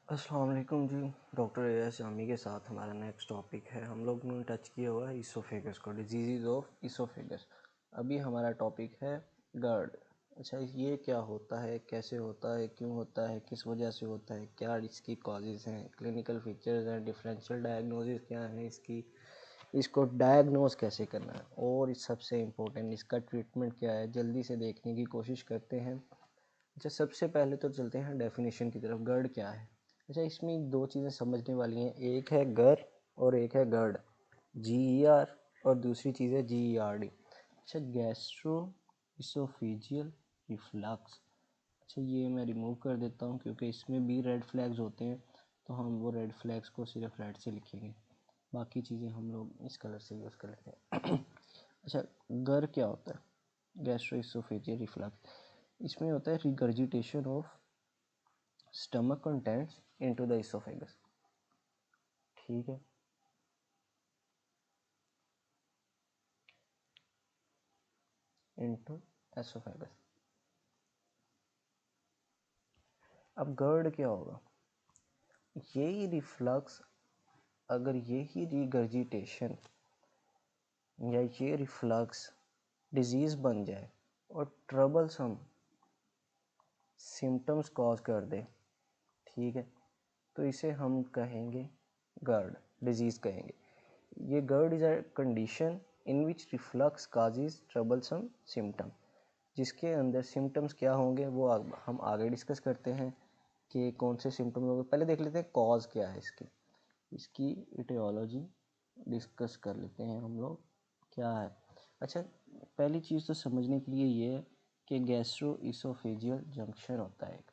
अस्सलाम वालेकुम जी। Doctor as Jami के साथ हमारा नेक्स्ट टॉपिक है। हम लोग ने टच किया हुआ है ईसोफेगस को, डिजीज़ ऑफ ईसोफेगस। अभी हमारा टॉपिक है गर्ड। अच्छा, ये क्या होता है, कैसे होता है, क्यों होता है, किस वजह से होता है, क्या इसकी कॉजेज़ हैं, क्लिनिकल फीचर्स हैं, डिफरेंशियल डायग्नोसिस क्या है इसकी, इसको डायग्नोस कैसे करना है, और इस सबसे इम्पोर्टेंट इसका ट्रीटमेंट क्या है, जल्दी से देखने की कोशिश करते हैं। अच्छा, सबसे पहले तो चलते हैं डेफिनेशन की तरफ। गर्ड क्या है? अच्छा, इसमें दो चीज़ें समझने वाली हैं, एक है गर और एक है गर्ड, GER, और दूसरी चीज़ है GERD। अच्छा, गैस्ट्रो इसोफेजियल रिफ्लक्स। अच्छा, ये मैं रिमूव कर देता हूँ क्योंकि इसमें भी रेड फ्लैग्स होते हैं, तो हम वो रेड फ्लैग्स को सिर्फ रेड से लिखेंगे, बाकी चीज़ें हम लोग इस कलर से यूज़ कर लेते हैं। अच्छा, गर क्या होता है? Gastro oesophageal reflux. इसमें होता है regurgitation of stomach contents into the oesophagus. ठीक है, इनटू एसोफेगस। अब गर्ड क्या होगा? यही रिफ्लक्स, अगर यही रिगर्जिटेशन या ये रिफ्लक्स डिजीज़ बन जाए और ट्रबलसम सिम्टम्स कॉज कर दे, ठीक है, तो इसे हम कहेंगे गर्ड, डिजीज़ कहेंगे। ये GERD is a condition in which reflux causes troublesome symptom. जिसके अंदर सिम्टम्स क्या होंगे वो हम आगे डिस्कस करते हैं कि कौन से सिम्टम्स होंगे। पहले देख लेते हैं कॉज क्या है इसकी, इसकी इटियोलॉजी डिस्कस कर लेते हैं हम लोग क्या है। अच्छा, पहली चीज़ तो समझने के लिए ये है कि गैस्ट्रो इसोफेजियल जंक्शन होता है एक।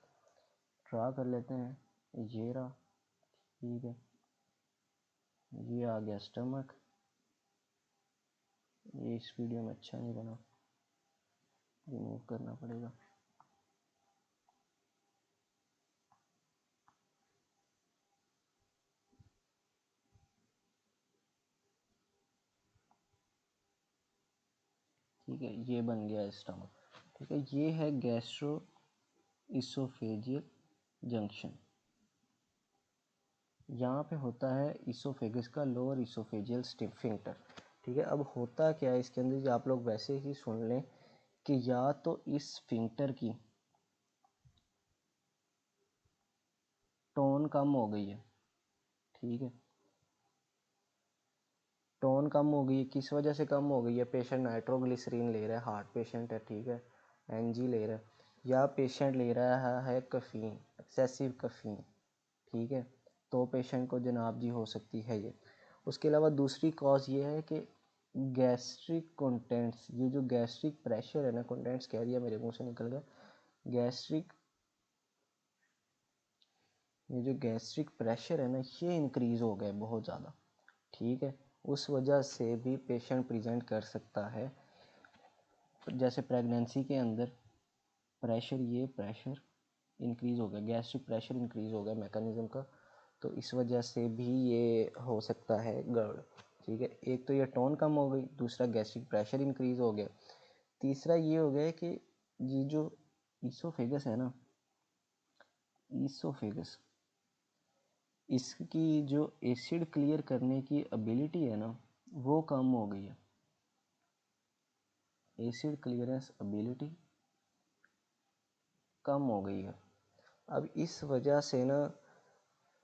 ड्रा कर लेते हैं, ये रहा, ठीक है, ये आ गया स्टमक। ये इस वीडियो में अच्छा नहीं बना, रिमूव करना पड़ेगा। ठीक है, ये बन गया स्टमक। ठीक है, ये है गैस्ट्रो इसोफेजियल जंक्शन। यहाँ पे होता है इसोफेगस का लोअर इसोफेजियल स्फिंक्टर। ठीक है, अब होता क्या है इसके अंदर, आप लोग वैसे ही सुन लें कि या तो इस स्फिंक्टर की टोन कम हो गई है, ठीक है, टोन कम हो गई है। किस वजह से कम हो गई है? पेशेंट नाइट्रोग्लिसरीन ले रहा है, हार्ट पेशेंट है, ठीक है, एनजी ले रहा है, या पेशेंट ले रहा है कफ़ीन, एक्सेसिव कफ़ीन, ठीक है, तो पेशेंट को जनाब जी हो सकती है ये। उसके अलावा दूसरी कॉज ये है कि गैस्ट्रिक कंटेंट्स, ये जो गैस्ट्रिक प्रेशर है ना, कंटेंट्स कह दिया मेरे मुंह से निकल गया, गैस्ट्रिक, ये जो गैस्ट्रिक प्रेशर है ना, ये इंक्रीज़ हो गया बहुत ज़्यादा, ठीक है, उस वजह से भी पेशेंट प्रेजेंट कर सकता है। जैसे प्रेगनेंसी के अंदर प्रेशर, ये प्रेशर इंक्रीज़ हो गया, गैस्ट्रिक प्रेशर इंक्रीज़ हो गया मैकेनिज्म का, तो इस वजह से भी ये हो सकता है गर्ड। ठीक है, एक तो ये टोन कम हो गई, दूसरा गैस्ट्रिक प्रेशर इंक्रीज़ हो गया, तीसरा ये हो गया कि ये जो ईसोफेगस है ना, ईसोफेगस, इसकी जो एसिड क्लियर करने की एबिलिटी है ना, वो कम हो गई है। एसिड क्लियरेंस एबिलिटी कम हो गई है। अब इस वजह से ना,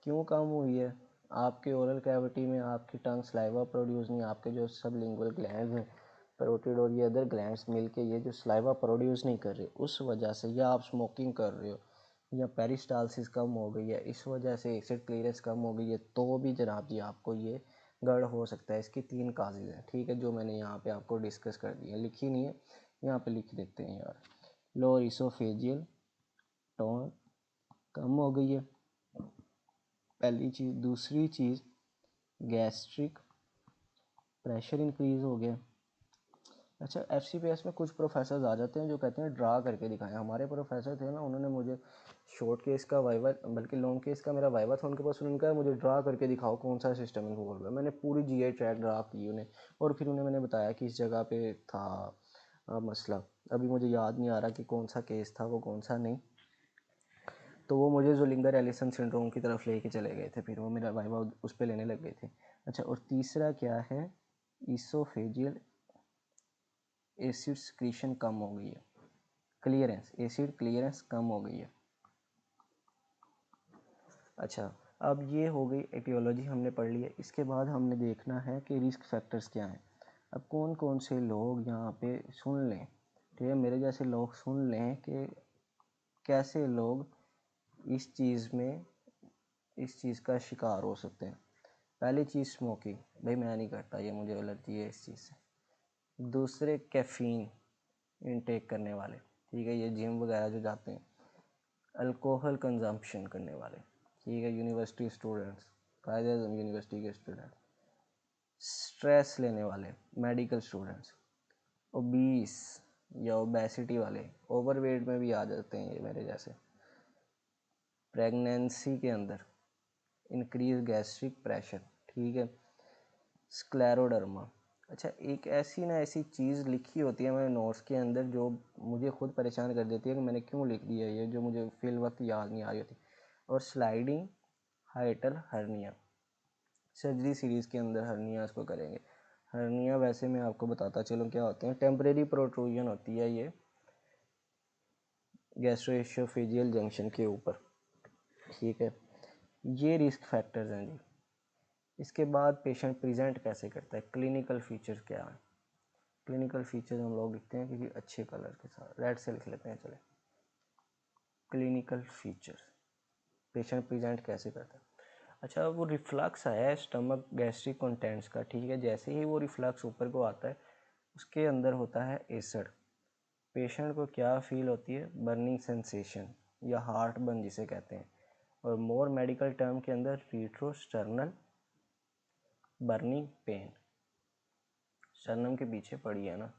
क्यों कम हुई है? आपके ओरल कैविटी में आपकी टंग स्लाइवा प्रोड्यूस नहीं, आपके जो सबलिंगुअल ग्लैंड्स हैं, पैरोटिड और ये अदर ग्लैंड्स मिलके ये जो स्लाइवा प्रोड्यूस नहीं कर रहे, उस वजह से, या आप स्मोकिंग कर रहे हो, या पेरिस्टालसिस कम हो गई है, इस वजह से एसिड क्लियरेंस कम हो गई है, तो भी जनाब जी आपको ये गर्ड हो सकता है। इसकी 3 काजेज हैं, ठीक है, जो मैंने यहाँ पे आपको डिस्कस कर दी है, लिखी नहीं है, यहाँ पे लिख देते हैं यार। लोअर इसोफेजियल टोन कम हो गई है, पहली चीज़। दूसरी चीज़, गैस्ट्रिक प्रेशर इंक्रीज़ हो गया। अच्छा, FCPS में कुछ प्रोफेसर आ जाते हैं जो कहते हैं ड्रा करके दिखाएं। हमारे प्रोफेसर थे ना, उन्होंने मुझे शॉर्ट केस का वाइवा, बल्कि लॉन्ग केस का मेरा वाइवा था उनके पास, उन्होंने कहा मुझे ड्रा करके दिखाओ कौन सा सिस्टम इन्वॉल्व है। मैंने पूरी GI ट्रैक ड्रा की उन्हें, और फिर उन्हें मैंने बताया कि इस जगह पे था मसला। अभी मुझे याद नहीं आ रहा कि कौन सा केस था वो, कौन सा नहीं। तो वो मुझे ज़ोलिंगर एलिसन सिंड्रोम की तरफ लेके चले गए थे, फिर वो मेरा वाइवा उस पर लेने लग गए थे। अच्छा, और तीसरा क्या है, ईसोफेजियल एसिड सिक्रीशन कम हो गई है, क्लियरेंस, एसिड क्लियरेंस कम हो गई है। अच्छा, अब ये हो गई एटियोलॉजी हमने पढ़ ली है। इसके बाद हमने देखना है कि रिस्क फैक्टर्स क्या हैं। अब कौन कौन से लोग यहाँ पे सुन लें, ठीक है, मेरे जैसे लोग सुन लें कि कैसे लोग इस चीज़ का शिकार हो सकते हैं। पहली चीज़ स्मोकिंग, भाई मैं नहीं करता, ये मुझे एलर्जी है इस चीज़ से। दूसरे कैफ़ीन इनटेक करने वाले, ठीक है, ये जिम वगैरह जो जाते हैं। अल्कोहल कंजम्पशन करने वाले, ठीक है, यूनिवर्सिटी स्टूडेंट्स, कायदे आज़म यूनिवर्सिटी के स्टूडेंट। स्ट्रेस लेने वाले मेडिकल स्टूडेंट्स। ओबीस या ओबेसिटी वाले, ओवरवेट में भी आ जाते हैं ये मेरे जैसे। प्रेगनेंसी के अंदर इंक्रीज गैस्ट्रिक प्रेशर, ठीक है। स्क्लेरोडर्मा। अच्छा, एक ऐसी ना ऐसी चीज़ लिखी होती है मेरे नोट्स के अंदर जो मुझे खुद परेशान कर देती है कि मैंने क्यों लिख दिया ये, जो मुझे फिल वक्त याद नहीं आ रही होती। और स्लाइडिंग हाइटल हर्निया, सर्जरी सीरीज़ के अंदर हर्निया इसको करेंगे। हर्निया वैसे मैं आपको बताता चलूँ क्या होते हैं। टेम्परेरी प्रोट्रूजन होती है ये गैस्ट्रोएसोफेजियल जंक्शन के ऊपर, ठीक है। ये रिस्क फैक्टर्स हैं जी। इसके बाद पेशेंट प्रेजेंट कैसे करता है, क्लिनिकल फीचर्स क्या है। क्लिनिकल फीचर्स हम लोग लिखते हैं किसी अच्छे कलर के साथ, रेड से लिख लेते हैं, चले। क्लिनिकल फीचर्स, पेशेंट प्रेजेंट कैसे करता है। अच्छा, वो रिफ्लक्स आया है स्टमक गैस्ट्रिक कंटेंट्स का, ठीक है। जैसे ही वो रिफ्लक्स ऊपर को आता है, उसके अंदर होता है एसिड। पेशेंट को क्या फील होती है, बर्निंग सेंसेशन या हार्ट बर्न जिसे कहते हैं, और मोर मेडिकल टर्म के अंदर रिट्रोस्टर्नल बर्निंग पेन। स्टर्नम के पीछे पड़ी है ना,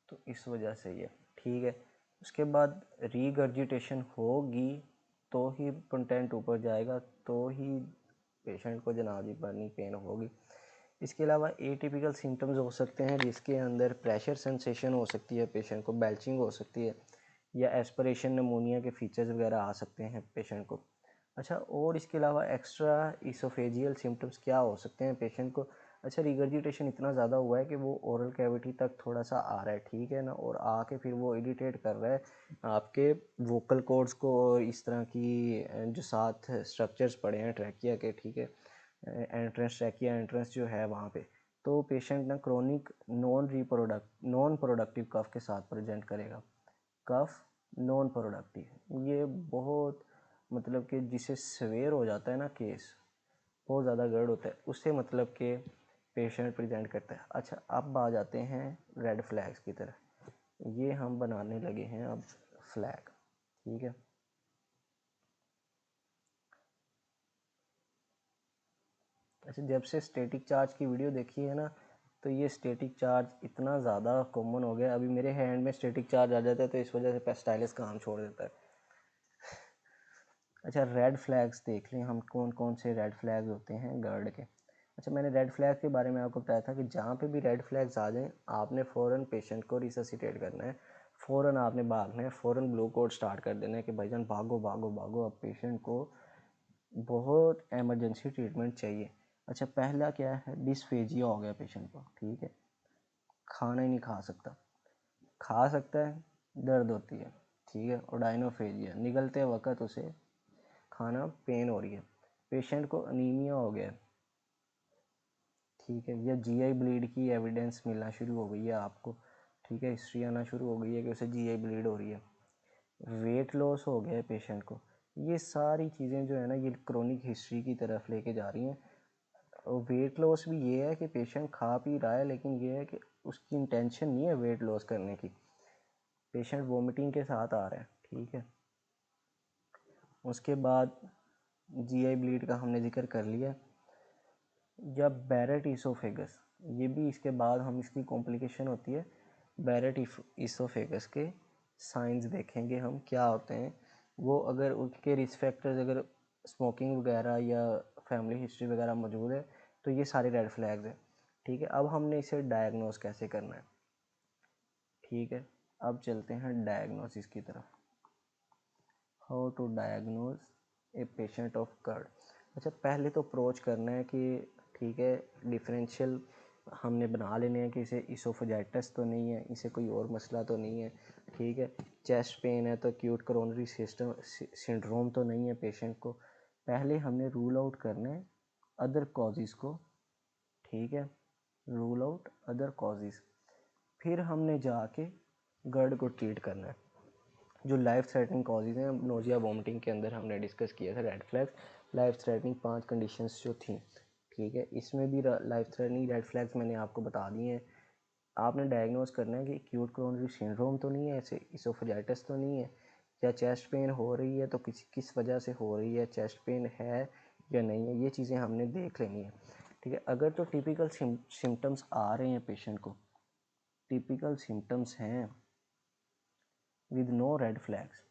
तो इस वजह से ये, ठीक है। उसके बाद रीगर्जिटेशन होगी तो ही कंटेंट ऊपर जाएगा, तो ही पेशेंट को जनाब जी बर्निंग पेन होगी। इसके अलावा एटिपिकल सिम्टम्स हो सकते हैं, जिसके अंदर प्रेशर सेंसेशन हो सकती है, पेशेंट को बेल्चिंग हो सकती है, या एस्पिरेशन निमोनिया के फीचर्स वगैरह आ सकते हैं पेशेंट को। अच्छा, और इसके अलावा एक्स्ट्रा इसोफेजियल सिम्टम्स क्या हो सकते हैं पेशेंट को। अच्छा, रिगर्जिटेशन इतना ज़्यादा हुआ है कि वो ओरल कैविटी तक थोड़ा सा आ रहा है, ठीक है ना, और आके फिर वो इरिटेट कर रहा है आपके वोकल कॉर्ड्स को, और इस तरह की जो साथ स्ट्रक्चर्स पड़े हैं ट्रैकिया के, ठीक है, एंट्रेंस ट्रैकिया एंट्रेंस जो है वहाँ पे। तो पेशेंट ना क्रोनिक नॉन प्रोडक्टिव कफ के साथ प्रेजेंट करेगा। कफ नॉन प्रोडक्टिव, ये बहुत मतलब कि जिसे सवेयर हो जाता है ना केस, बहुत ज़्यादा गर्ड होता है, उससे मतलब कि पेशेंट प्रेजेंट करता है। अच्छा, अब आ जाते हैं रेड फ्लैग्स की तरफ। ये हम बनाने लगे हैं अब फ्लैग, ठीक है। अच्छा, जब से स्टैटिक चार्ज की वीडियो देखी है ना, तो ये स्टैटिक चार्ज इतना ज़्यादा कॉमन हो गया, अभी मेरे हैंड में स्टैटिक चार्ज आ जाता है, तो इस वजह से स्टाइलिस काम छोड़ देता है। अच्छा, रेड फ्लैग्स देख लें हम, कौन कौन से रेड फ्लैग्स होते हैं गर्ड के। अच्छा, मैंने रेड फ्लैग के बारे में आपको बताया था कि जहाँ पे भी रेड फ्लैग्स आ जाएं, आपने फ़ौरन पेशेंट को रिससिटेट करना है, फ़ौरन आपने भागना है, फ़ौरन ब्लू कोड स्टार्ट कर देना है कि भाईजान भागो भागो भागो, अब पेशेंट को बहुत एमरजेंसी ट्रीटमेंट चाहिए। अच्छा, पहला क्या है, डिस्फेजिया हो गया पेशेंट को, ठीक है, खाना ही नहीं खा सकता, खा सकता है, दर्द होती है, ठीक है। और डायनोफेजिया, निगलते वक्त उसे खाना पेन हो रही है। पेशेंट को अनीमिया हो गया, ठीक है, या जीआई ब्लीड की एविडेंस मिलना शुरू हो गई है आपको, ठीक है, हिस्ट्री आना शुरू हो गई है कि उसे जीआई ब्लीड हो रही है। वेट लॉस हो गया है पेशेंट को। ये सारी चीज़ें जो है ना, ये क्रोनिक हिस्ट्री की तरफ लेके जा रही हैं। और वेट लॉस भी ये है कि पेशेंट खा पी रहा है, लेकिन ये है कि उसकी इंटेंशन नहीं है वेट लॉस करने की, पेशेंट वोमिटिंग के साथ आ रहा है, ठीक है। उसके बाद जीआई ब्लीड का हमने जिक्र कर लिया। या बैरेट इसोफेगस, ये भी इसके बाद हम इसकी कॉम्प्लिकेशन होती है। बैरेट इसोफेगस के साइंस देखेंगे हम क्या होते हैं वो, अगर उनके रिस्क फैक्टर्स अगर स्मोकिंग वगैरह या फैमिली हिस्ट्री वगैरह मौजूद है, तो ये सारे रेड फ्लैग्स हैं, ठीक है। अब हमने इसे डायग्नोस कैसे करना है, ठीक है। अब चलते हैं डायग्नोसिस की तरफ। How to diagnose a patient of GERD। अच्छा, पहले तो अप्रोच करना है कि ठीक है, डिफरेंशियल हमने बना लेने हैं कि इसे इसोफेजाइटिस तो नहीं है, इसे कोई और मसला तो नहीं है, ठीक है। चेस्ट पेन है तो एक्यूट कोरोनरी सिस्टम सिंड्रोम तो नहीं है पेशेंट को। पहले हमने रूल आउट करना है अदर कॉजेज़ को, ठीक है, रूल आउट अदर कॉजेज़। फिर हमने जाके GERD को ट्रीट करना है। जो लाइफ थ्रेटनिंग कॉजेज़ हैं, नोजिया वॉमिटिंग के अंदर हमने डिस्कस किया था red flags, life threatening 5 conditions जो थी, ठीक है। इसमें भी लाइफ थ्रेटनिंग रेड फ्लैग्स मैंने आपको बता दिए हैं। आपने डायग्नोज करना है कि एक्यूट कोरोनरी सिंड्रोम तो नहीं है, ऐसे इसोफेजाइटिस तो नहीं है, या चेस्ट पेन हो रही है तो किस वजह से हो रही है, चेस्ट पेन है या नहीं है, ये चीज़ें हमने देख लेनी है, ठीक है। अगर तो टिपिकल सिम्टम्स आ रहे हैं पेशेंट को, टिपिकल सिम्टम्स हैं विद नो रेड फ्लैग्स,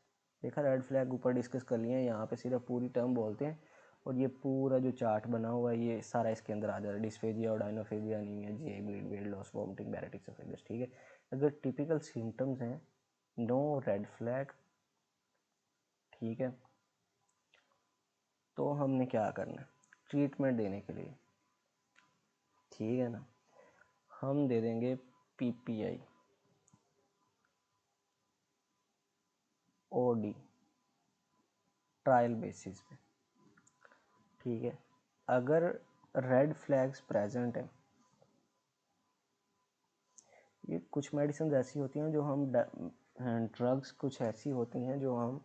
देखा रेड फ्लैग ऊपर डिस्कस कर लिए हैं, यहाँ पे सिर्फ पूरी टर्म बोलते हैं और ये पूरा जो चार्ट बना हुआ है ये सारा इसके अंदर आ जा रहा है, डिस्फेजिया और odynophagia, anaemia, GI bleed, weight loss, vomiting, बैरेटिक सफेलियस, ठीक है। अगर टिपिकल सिम्टम्स हैं, नो रेड फ्लैग, ठीक है, तो हमने क्या करना है ट्रीटमेंट देने के लिए, ठीक है ना, हम दे देंगे पीपीआई ओडी ट्रायल बेसिस पे, ठीक है। अगर रेड फ्लैग्स प्रेजेंट हैं, ये कुछ मेडिसिन ऐसी होती हैं जो हम ड्रग्स कुछ ऐसी होती हैं जो हम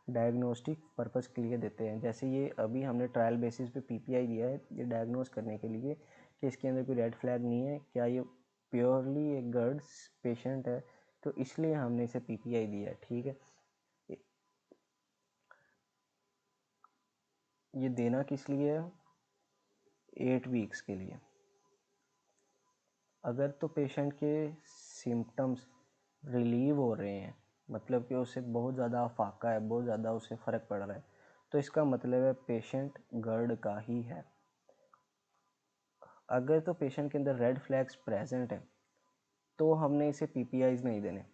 डायग्नोस्टिक पर्पस के लिए देते हैं, जैसे ये अभी हमने ट्रायल बेसिस पे पीपीआई दिया है, ये डायग्नोस करने के लिए कि इसके अंदर कोई रेड फ्लैग नहीं है, क्या ये प्योरली एक GERD पेशेंट है, तो इसलिए हमने इसे पीपीआई दिया है, ठीक है। ये देना किस लिए है, 8 वीक्स के लिए। अगर तो पेशेंट के सिम्टम्स रिलीव हो रहे हैं, मतलब कि उसे बहुत ज़्यादा फाका है, बहुत ज़्यादा उसे फ़र्क पड़ रहा है, तो इसका मतलब है पेशेंट GERD का ही है। अगर तो पेशेंट के अंदर रेड फ्लैग्स प्रेजेंट है तो हमने इसे पीपीआईज नहीं देने,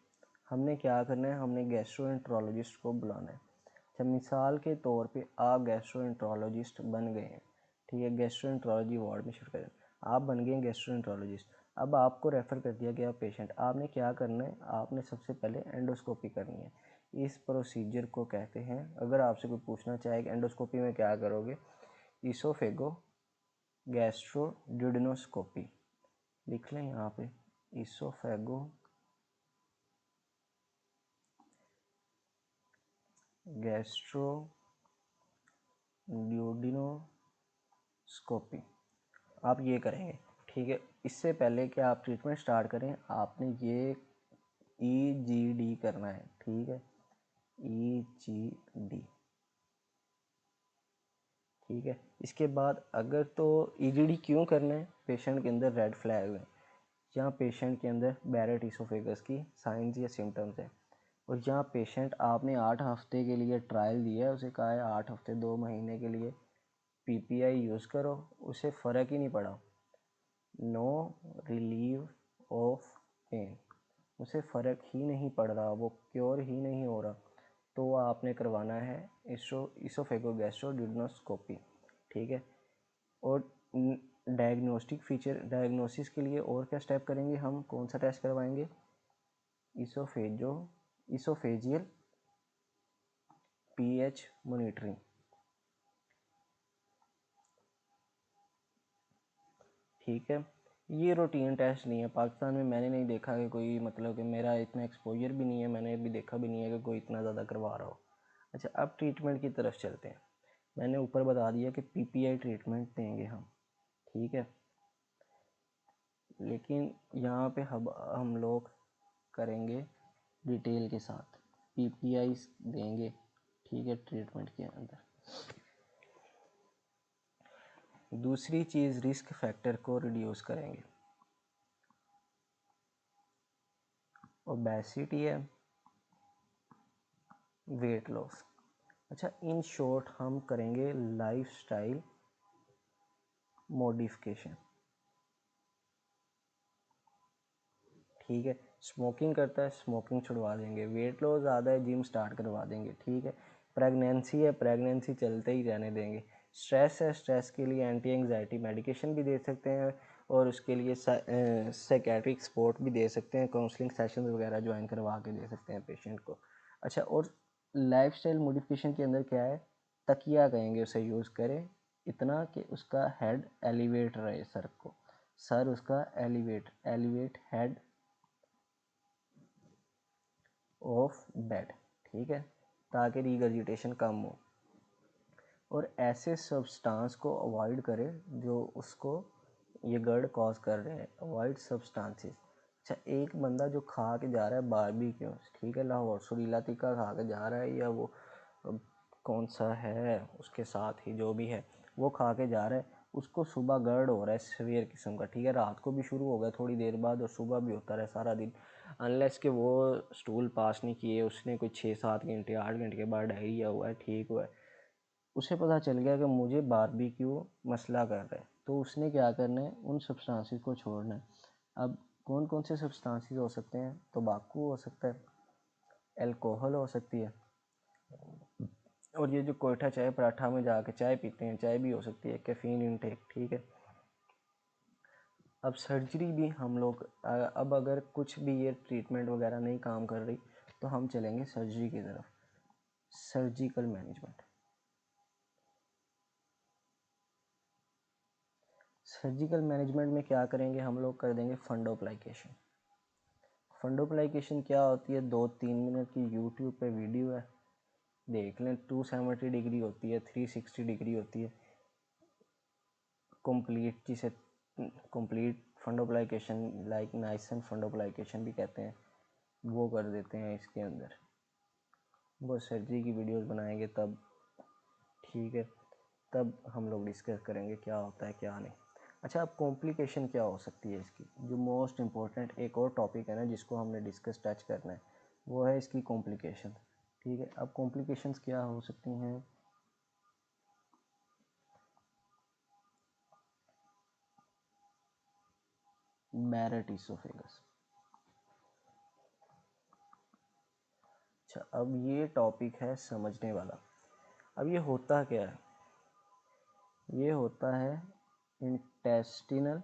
हमने क्या करना है, हमने गैस्ट्रोएंट्रोलॉजिस्ट को बुलाना है। अच्छा, मिसाल के तौर पे आप गैस्ट्रोएंट्रोलॉजिस्ट बन गए हैं, ठीक है, गैस्ट्रोएंट्रोलॉजी वार्ड में शिफ्ट कर, आप बन गए गैस्ट्रोएंट्रोलॉजिस्ट। अब आपको रेफ़र कर दिया गया पेशेंट, आपने क्या करना है, आपने सबसे पहले एंडोस्कोपी करनी है। इस प्रोसीजर को कहते हैं, अगर आपसे कोई पूछना चाहे कि एंडोस्कोपी में क्या करोगे, इसोफेगो गैस्ट्रोड्यूडेनोस्कोपी लिख लें यहाँ पे, इसोफेगो गैस्ट्रोड्यूडेनोस्कोपी आप ये करेंगे, ठीक है। इससे पहले कि आप ट्रीटमेंट स्टार्ट करें, आपने ये EGD करना है, ठीक है, EGD, ठीक है। इसके बाद अगर तो EGD क्यों करना है, पेशेंट के अंदर रेड फ्लैग है, जहाँ पेशेंट के अंदर बैरेट इसोफेगस की साइंस या सिम्टम्स है, और जहाँ पेशेंट आपने 8 हफ्ते के लिए ट्रायल दिया है, उसे कहा है 8 हफ्ते 2 महीने के लिए पीपीआई यूज़ करो, उसे फ़र्क ही नहीं पड़ा, नो रिलीव ऑफ पेन, उसे फ़र्क ही नहीं पड़ रहा, वो क्योर ही नहीं हो रहा, तो आपने करवाना है इसोफेगोगैस्ट्रोड्यूडेनोस्कोपी, ठीक है। और डायग्नोस्टिक फीचर, डायग्नोसिस के लिए और क्या स्टेप करेंगे, हम कौन सा टेस्ट करवाएंगे, इसोफेजियल पीएच मॉनिटरिंग, ठीक है। ये रूटीन टेस्ट नहीं है, पाकिस्तान में मैंने नहीं देखा कि कोई, मतलब कि मेरा इतना एक्सपोजर भी नहीं है, मैंने अभी देखा भी नहीं है कि कोई इतना ज़्यादा करवा रहा हो। अच्छा, अब ट्रीटमेंट की तरफ चलते हैं। मैंने ऊपर बता दिया कि पीपीआई ट्रीटमेंट देंगे हम, ठीक है, लेकिन यहाँ पे हम लोग करेंगे डिटेल के साथ, पीपीआई देंगे, ठीक है, ट्रीटमेंट के अंदर। दूसरी चीज़, रिस्क फैक्टर को रिड्यूस करेंगे, ओबेसिटी है, वेट लॉस। अच्छा, इन शॉर्ट हम करेंगे लाइफस्टाइल मॉडिफिकेशन, ठीक है। स्मोकिंग करता है, स्मोकिंग छुड़वा देंगे, वेट लॉस ज़्यादा है, जिम स्टार्ट करवा देंगे, ठीक है। प्रेगनेंसी है, प्रेगनेंसी चलते ही रहने देंगे। स्ट्रेस है, स्ट्रेस के लिए एंटी एंग्जाइटी मेडिकेशन भी दे सकते हैं और उसके लिए साइकेट्रिक सपोर्ट भी दे सकते हैं, काउंसलिंग सेशंस वगैरह ज्वाइन करवा के दे सकते हैं पेशेंट को। अच्छा, और लाइफस्टाइल मॉडिफिकेशन के अंदर क्या है, तकिया कहेंगे उसे यूज़ करें इतना कि उसका हेड एलिवेट रहे, सर उसका एलिवेट हेड ऑफ बेड, ठीक है, ताकि रिगर्जिटेशन कम हो। और ऐसे सब्सटेंस को अवॉइड करें जो उसको ये GERD कॉज कर रहे हैं, अवॉइड सब्सटेंसेस। अच्छा, एक बंदा जो खा के जा रहा है बारबेक्यू, ठीक है, लाहौर सुरीला टिक्का खा के जा रहा है, या वो कौन सा है उसके साथ ही जो भी है वो खा के जा रहा है, उसको सुबह GERD हो रहा है सीवियर किस्म का, ठीक है, रात को भी शुरू हो गया थोड़ी देर बाद और सुबह भी होता रहा सारा दिन, अनलेस कि वो स्टूल पास नहीं किए उसने कोई 6-7 घंटे 8 घंटे के बाद डायरिया हुआ है, ठीक हुआ है, उसे पता चल गया कि मुझे बारबेक्यू मसला कर रहा है, तो उसने क्या करना है, उन सब्सटेंसेस को छोड़ना है। अब कौन कौन से सब्सटेंसेस हो सकते हैं, तंबाकू हो सकता है, अल्कोहल हो सकती है, और ये जो कोयठा चाय पराठा में जाके चाय पीते हैं, चाय भी हो सकती है, कैफीन इनटेक, ठीक है। अब सर्जरी भी हम लोग अब अगर कुछ भी ये ट्रीटमेंट वगैरह नहीं काम कर रही तो हम चलेंगे सर्जरी की तरफ। सर्जिकल मैनेजमेंट, सर्जिकल मैनेजमेंट में क्या करेंगे हम लोग, कर देंगे फंडोप्लाइकेशन। फंडोप्लाइकेशन क्या होती है, 2-3 मिनट की यूट्यूब पे वीडियो है, देख लें। 270 डिग्री होती है, 360 डिग्री होती है, कंप्लीट, जिसे कंप्लीट फंडोप्लाइकेशन लाइक नाइसन फंडोप्लाइकेशन भी कहते हैं, वो कर देते हैं इसके अंदर। वो सर्जरी की वीडियोस बनाएंगे तब, ठीक है, तब हम लोग डिस्कस करेंगे क्या होता है क्या नहीं। अच्छा, अब कॉम्प्लिकेशन क्या हो सकती है इसकी, जो मोस्ट इम्पोर्टेंट एक और टॉपिक है ना जिसको हमने डिस्कस टच करना है, वो है इसकी कॉम्प्लिकेशन, ठीक है। अब कॉम्प्लिकेशंस क्या हो सकती हैं, बैरेट इसोफेगस। अच्छा, अब ये टॉपिक है समझने वाला। अब ये होता क्या है, ये होता है intestinal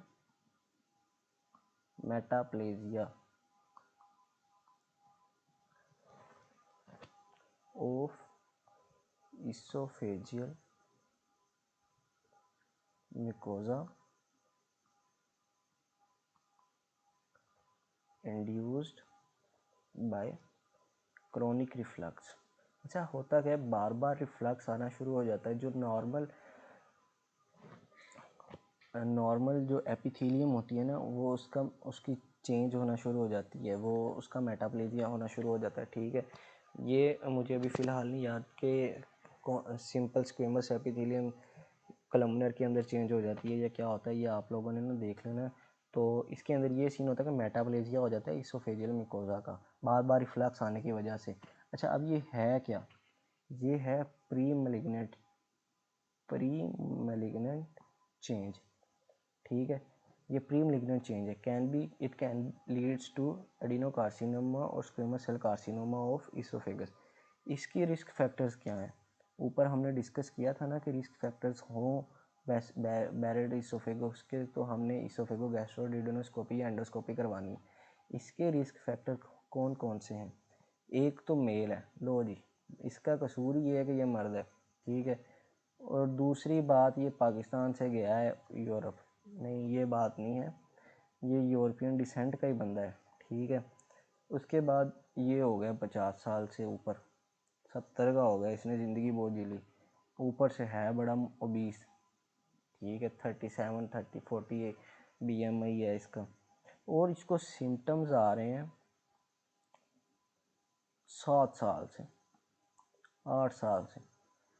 metaplasia of oesophageal mucosa induced by chronic reflux. अच्छा, होता क्या है, बार बार रिफ्लक्स आना शुरू हो जाता है, जो नॉर्मल जो एपिथेलियम होती है ना, वो उसकी चेंज होना शुरू हो जाती है, वो उसका मेटाप्लेजिया होना शुरू हो जाता है, ठीक है। ये मुझे अभी फ़िलहाल नहीं याद कि सिंपल स्क्वेमस एपिथेलियम कलमनर के अंदर चेंज हो जाती है या क्या होता है, ये आप लोगों ने ना देख लेना। तो इसके अंदर ये सीन होता है कि मेटाप्लेजिया हो जाता है इसोफेजियल मिकोजा का, बार बार रिफ्लक्स आने की वजह से। अच्छा, अब ये है क्या, ये है प्री मेलिग्नेंट चेंज, ठीक है। ये प्री मेलिग्नेंट चेंज है, it can leads to adenocarcinoma और squamous cell carcinoma of oesophagus. इसकी रिस्क फैक्टर्स क्या हैं, ऊपर हमने डिस्कस किया था ना कि रिस्क फैक्टर्स हों बैरेट इसोफेगस के, तो हमने इसोफेगो गैस्ट्रोडिडोनोस्कोपी या एंडोस्कोपी करवानी है। इसके रिस्क फैक्टर कौन कौन से हैं, एक तो मेल है, लो जी, इसका कसूर ये है कि ये मर्द है, ठीक है। और दूसरी बात, ये पाकिस्तान से गया है यूरोप, नहीं ये बात नहीं है, ये यूरोपियन डिसेंट का ही बंदा है, ठीक है। उसके बाद ये हो गया 50 साल से ऊपर, 70 का हो गया, इसने ज़िंदगी बहुत जी ली, ऊपर से है बड़ा ओबीस, ठीक है, 37-40 BMI है इसका, और इसको सिम्टम्स आ रहे हैं 7 साल से, 8 साल से,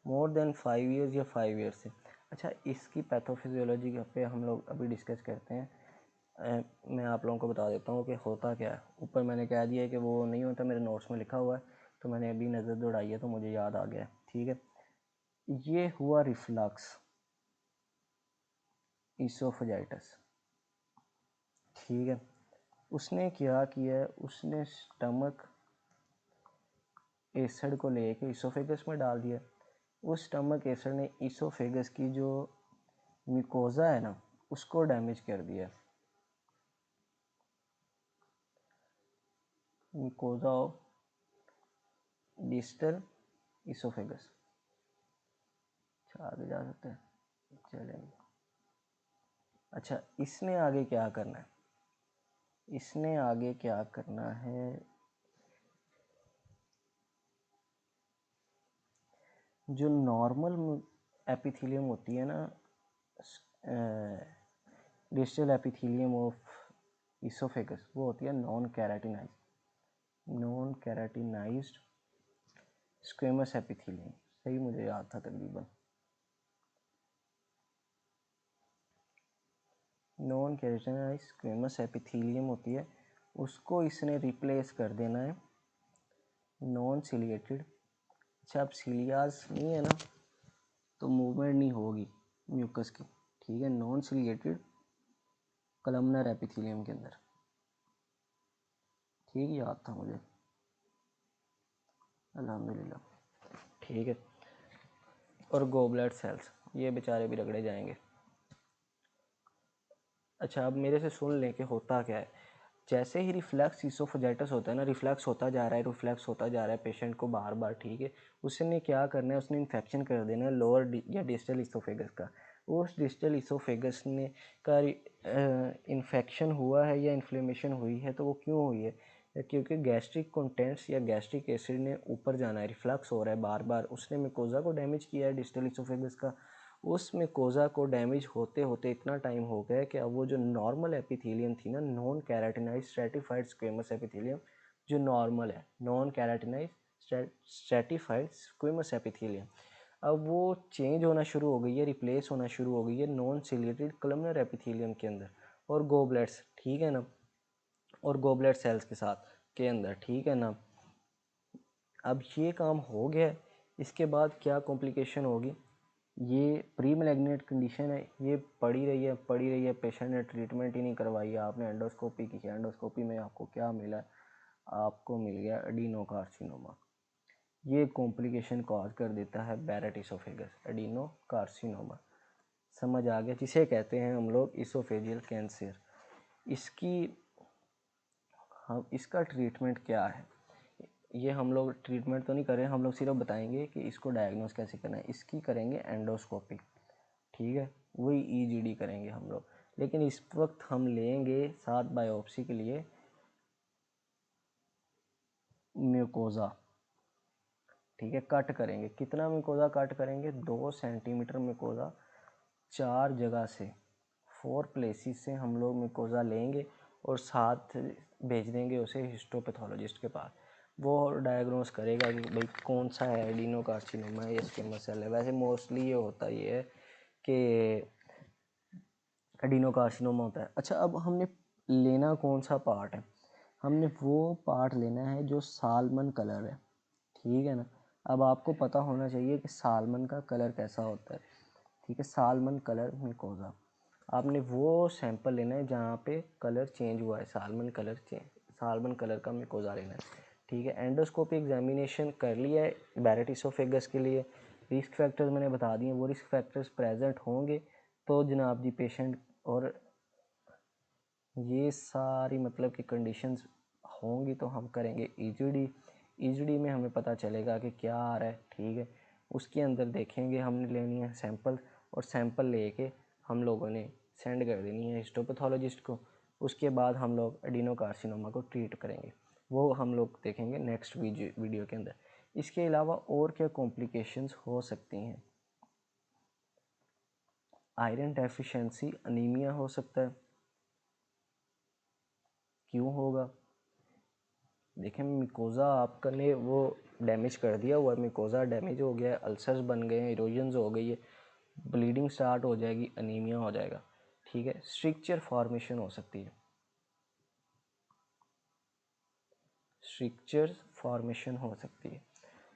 मोर देन 5 ईयर्स या 5 ईयर्स से। अच्छा, इसकी पैथोफिजियोलॉजी पे हम लोग अभी डिस्कस करते हैं। मैं आप लोगों को बता देता हूँ कि होता क्या है। ऊपर मैंने कह दिया है कि वो नहीं होता, मेरे नोट्स में लिखा हुआ है, तो मैंने अभी नज़र दौड़ाई है तो मुझे याद आ गया, ठीक है। ये हुआ रिफ्लक्स इसोफेजाइटिस, ठीक है। उसने क्या किया है, उसने स्टमक एसिड को लेके इसोफेगस में डाल दिया। उस स्टमक एसिड ने इसोफेगस की जो म्यूकोजा है ना उसको डैमेज कर दिया। Mucosa of distal oesophagus. आगे जा सकते हैं, चलेंगे। अच्छा, इसने आगे क्या करना है? इसने आगे क्या करना है? जो नॉर्मल एपिथेलियम होती है ना, डिस्टल एपिथेलियम ऑफ इसोफेगस, वो होती है नॉन कैराटिनाइज्ड स्क्वेमस एपिथेलियम। सही मुझे याद था तकरीबन। नॉन कैराटिनाइज्ड स्क्वेमस एपिथेलियम होती है, उसको इसने रिप्लेस कर देना है नॉन सिलिएटेड। अच्छा, अब सिलियाज नहीं है ना तो मूवमेंट नहीं होगी म्यूकस की, ठीक है। नॉन सिलिएटेड कलमनर एपिथेलियम के अंदर, ठीक याद था मुझे, अल्हम्दुलिल्लाह, ठीक है। और गोबलेट सेल्स, ये बेचारे भी रगड़े जाएंगे। अच्छा, अब मेरे से सुन लें कि होता क्या है। जैसे ही रिफ्लक्स इसोफेजाइटिस होता है ना, रिफ्लक्स होता जा रहा है पेशेंट को बार बार, ठीक है। उसने क्या करना है, उसने इन्फेक्शन कर देना है लोअर या डिस्टल इसोफेगस का। उस डिस्टल इसोफेगस ने का इन्फेक्शन हुआ है या इन्फ्लेमेशन हुई है, तो वो क्यों हुई है? क्योंकि गैस्ट्रिक कंटेंट्स या गैस्ट्रिक एसिड ने ऊपर जाना है, रिफ्लक्स हो रहा है बार बार, उसने म्यूकोजा को डैमेज किया है डिस्टल इसोफेगस का। उस म्यूकोजा को डैमेज होते होते इतना टाइम हो गया कि अब वो जो नॉर्मल एपिथेलियम थी ना, नॉन कैराटिनाइज्ड स्ट्रेटिफाइड स्क्वेमस एपिथेलियम, जो नॉर्मल है, नॉन कैराटिनाइज्ड स्ट्रेटिफाइड स्क्वेमस एपिथेलियम, अब वो चेंज होना शुरू हो गई है, रिप्लेस होना शुरू हो गई है नॉन सिलिएटेड कलमनर एपिथेलियम के अंदर और गोबलेट्स, ठीक है ना, और गोबलेट सेल्स के साथ के अंदर, ठीक है ना। अब ये काम हो गया, इसके बाद क्या कॉम्प्लिकेशन होगी? ये प्री मैलिग्नेंट कंडीशन है, ये पड़ी रही है, पेशेंट ने ट्रीटमेंट ही नहीं करवाई है, आपने एंडोस्कोपी की है, एंडोस्कोपी में आपको क्या मिला? आपको मिल गया एडिनोकार्सिनोमा। ये कॉम्प्लिकेशन कॉज कर देता है बैरेट इसोफेगस, एडिनोकार्सिनोमा। समझ आ गया, जिसे कहते हैं हम लोग इसोफेजियल कैंसर। इसका ट्रीटमेंट क्या है? ये हम लोग ट्रीटमेंट तो नहीं कर रहे हैं, हम लोग सिर्फ बताएंगे कि इसको डायग्नोस कैसे करना है। इसकी करेंगे एंडोस्कोपी, ठीक है, वही ईजीडी करेंगे हम लोग। लेकिन इस वक्त हम लेंगे साथ बायोप्सी के लिए म्यूकोजा, ठीक है। कट करेंगे, कितना म्यूकोजा कट करेंगे? 2 सेंटीमीटर म्यूकोजा, 4 जगह से, 4 प्लेसेस से हम लोग म्यूकोजा लेंगे और साथ भेज देंगे उसे हिस्टोपैथोलॉजिस्ट के पास। वो डायग्नोस करेगा कि भाई कौन सा है, एडिनोकार्सिनोमा है या स्क्वेमस सेल है। वैसे मोस्टली ये होता ही है कि एडिनोकार्सिनोमा होता है। अच्छा, अब हमने लेना कौन सा पार्ट है? हमने वो पार्ट लेना है जो साल्मन कलर है, ठीक है ना। अब आपको पता होना चाहिए कि साल्मन का कलर कैसा होता है, ठीक है। साल्मन कलर म्यूकोजा, आपने वो सैंपल लेना है जहाँ पे कलर चेंज हुआ है, साल्मन कलर का म्यूकोजा लेना है, ठीक है। एंडोस्कोपी एग्जामिनेशन कर लिया है बैरेट इसोफेगस के लिए। रिस्क फैक्टर्स मैंने बता दिए, वो रिस्क फैक्टर्स प्रेजेंट होंगे तो जनाब जी पेशेंट, और ये सारी मतलब कि कंडीशंस होंगी तो हम करेंगे ईजीडी में हमें पता चलेगा कि क्या आ रहा है, ठीक है। उसके अंदर देखेंगे, हमने लेनी है सैंपल, और सैंपल लेके हम लोगों ने सेंड कर देनी है हिस्टोपैथोलॉजिस्ट को। उसके बाद हम लोग एडिनोकार्सिनोमा को ट्रीट करेंगे, वो हम लोग देखेंगे नेक्स्ट वीडियो के अंदर। इसके अलावा और क्या कॉम्प्लिकेशंस हो सकती हैं? आयरन डेफिशिएंसी, अनीमिया हो सकता है। क्यों होगा? देखें, मिकोज़ा आपका ने वो डैमेज कर दिया हुआ है, मिकोज़ा डैमेज हो गया है, अल्सर्स बन गए हैं, इरोजन्स हो गई है, ब्लीडिंग स्टार्ट हो जाएगी, अनीमिया हो जाएगा, ठीक है। स्ट्रिक्चर फॉर्मेशन हो सकती है, स्ट्रिक्चर फॉर्मेशन हो सकती है।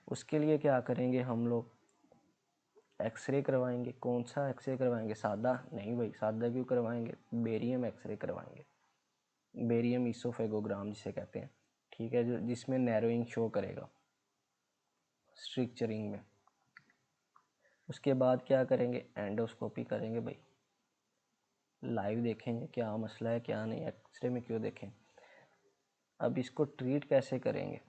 उसके लिए क्या करेंगे हम लोग? एक्सरे करवाएंगे। कौन सा एक्सरे करवाएंगे? सादा नहीं भाई, सादा क्यों करवाएंगे? बेरियम एक्सरे करवाएंगे, बेरियम इसोफेगोग्राम जिसे कहते हैं, ठीक है, जो जिसमें नैरोइंग शो करेगा। स्ट्रिक्चरिंग में। उसके बाद क्या करेंगे, एंडोस्कोपी करेंगे भाई, लाइव देखेंगे क्या मसला है क्या नहीं, एक्सरे में क्यों देखें। अब इसको ट्रीट कैसे करेंगे,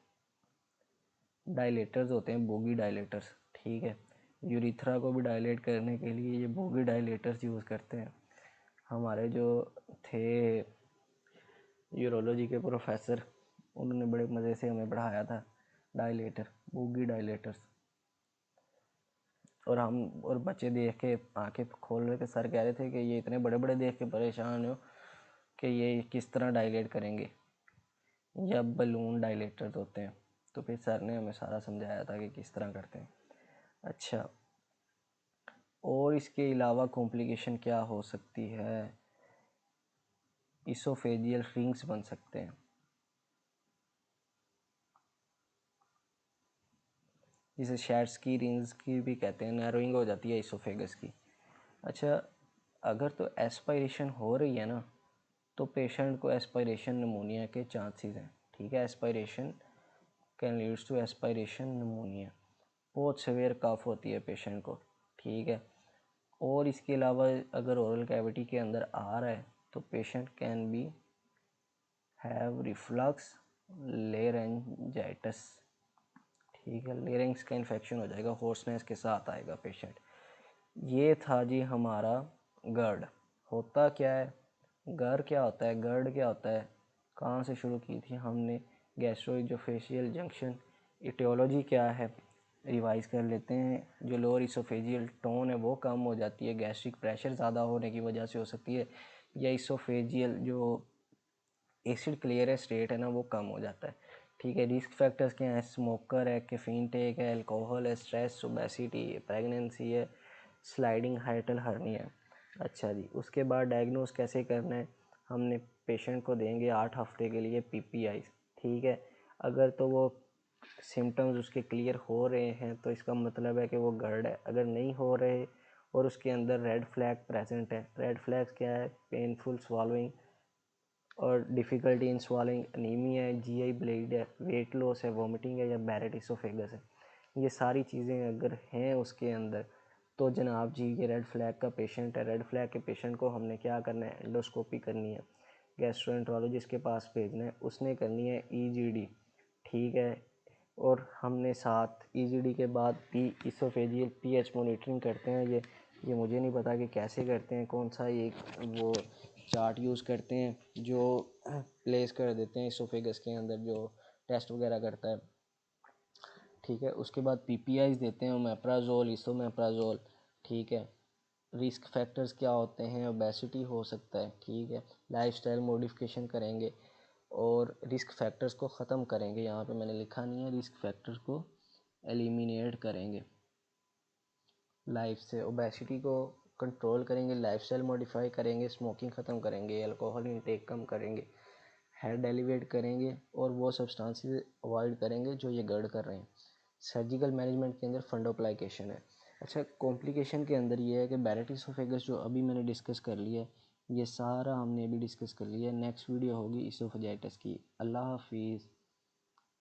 डायलेटर्स होते हैं, बोगी डायलेटर्स, ठीक है। यूरिथ्रा को भी डायलेट करने के लिए ये बोगी डायलेटर्स यूज़ करते हैं। हमारे जो थे यूरोलॉजी के प्रोफेसर, उन्होंने बड़े मज़े से हमें पढ़ाया था डायलेटर, बोगी डायलेटर्स। और बच्चे देख के आंखें खोल रहे थे, सर कह रहे थे कि ये इतने बड़े बड़े देख के परेशान हो कि ये किस तरह डायलेट करेंगे, या बलून डायलेटर्स होते हैं। तो फिर सर ने हमें सारा समझाया था कि किस तरह करते हैं। अच्छा, और इसके अलावा कॉम्प्लिकेशन क्या हो सकती है, इसोफेजियल रिंग्स बन सकते हैं, जिसे शैट्स की रिंग्स की भी कहते हैं, नैरोइंग हो जाती है इसोफेगस की। अच्छा, अगर तो एस्पायरेशन हो रही है ना, तो पेशेंट को एस्पायरेशन निमोनिया के चांसेस हैं, ठीक है। Aspiration can leads to aspiration pneumonia, बहुत सीवियर कफ होती है पेशेंट को, ठीक है। और इसके अलावा अगर ओरल कैविटी के अंदर आ रहा है तो patient can be have reflux laryngitis, ठीक है। लेरिंग्स का इन्फेक्शन हो जाएगा, होर्सनेस के साथ आएगा पेशेंट। ये था जी हमारा गर्ड। होता क्या है, गर्ड क्या होता है, गर्ड क्या होता है, कहाँ से शुरू की थी हमने, गैस्ट्रोइजोफेशियल जंक्शन। इटियोलॉजी क्या है, रिवाइज कर लेते हैं। जो लोअर इसोफेजियल टोन है वो कम हो जाती है, गैस्ट्रिक प्रेशर ज़्यादा होने की वजह से हो सकती है, या इसोफेजियल जो एसिड क्लियरेंस रेट है ना वो कम हो जाता है, ठीक है। रिस्क फैक्टर्स क्या हैं, स्मोकर है, कैफीन टेक है, अल्कोहल है, स्ट्रेस, ओबेसिटी है, प्रेगनेंसी है, स्लाइडिंग हाइटल हर्निया है। अच्छा जी, उसके बाद डायग्नोस कैसे करना है, हमने पेशेंट को देंगे 8 हफ्ते के लिए PPI, ठीक है। अगर तो वो सिम्टम्स उसके क्लियर हो रहे हैं तो इसका मतलब है कि वो गर्ड है। अगर नहीं हो रहे और उसके अंदर रेड फ्लैग प्रेजेंट है, रेड फ्लैग्स क्या है, पेनफुल स्वालोइंग और डिफ़िकल्टी इन स्वालिंग, अनीमिया है, GI ब्लीड है, वेट लॉस है, वोमिटिंग है, या बैरेट इसोफेगस है, ये सारी चीज़ें अगर हैं उसके अंदर तो जनाब जी ये रेड फ्लैग का पेशेंट है। रेड फ्लैग के पेशेंट को हमने क्या करना है, एंडोस्कोपी करनी है, गैस्ट्रोएंटरोलॉजिस्ट के पास भेजना है, उसने करनी है EGD, ठीक है। और हमने साथ EGD के बाद इसोफेजियल pH मॉनिटरिंग करते हैं। ये मुझे नहीं पता कि कैसे करते हैं, कौन सा ये वो चार्ट यूज़ करते हैं जो प्लेस कर देते हैं इसोफेगस के अंदर, जो टेस्ट वगैरह करता है, ठीक है। उसके बाद PPIs देते हैं, ओमेप्राजोल, इसोमेप्राजोल, ठीक है। रिस्क फैक्टर्स क्या होते हैं, ओबेसिटी हो सकता है, ठीक है। लाइफस्टाइल मॉडिफिकेशन करेंगे और रिस्क फैक्टर्स को ख़त्म करेंगे, यहाँ पे मैंने लिखा नहीं है, रिस्क फैक्टर्स को एलिमिनेट करेंगे लाइफ से, ओबेसिटी को कंट्रोल करेंगे, लाइफस्टाइल मॉडिफाई करेंगे, स्मोकिंग ख़त्म करेंगे, अल्कोहल इंटेक कम करेंगे, हेड एलिवेट करेंगे और वो सब्सटेंसेस अवॉइड करेंगे जो ये गर्ड कर रहे हैं। सर्जिकल मैनेजमेंट के अंदर फंडोप्लाइकेशन है। अच्छा, कॉम्प्लिकेशन के अंदर ये है कि बैरेट इसोफेगस जो अभी मैंने डिस्कस कर लिया है, ये सारा हमने अभी डिस्कस कर लिया है। नेक्स्ट वीडियो होगी इसोफेजाइटिस की। अल्लाह हाफिज़।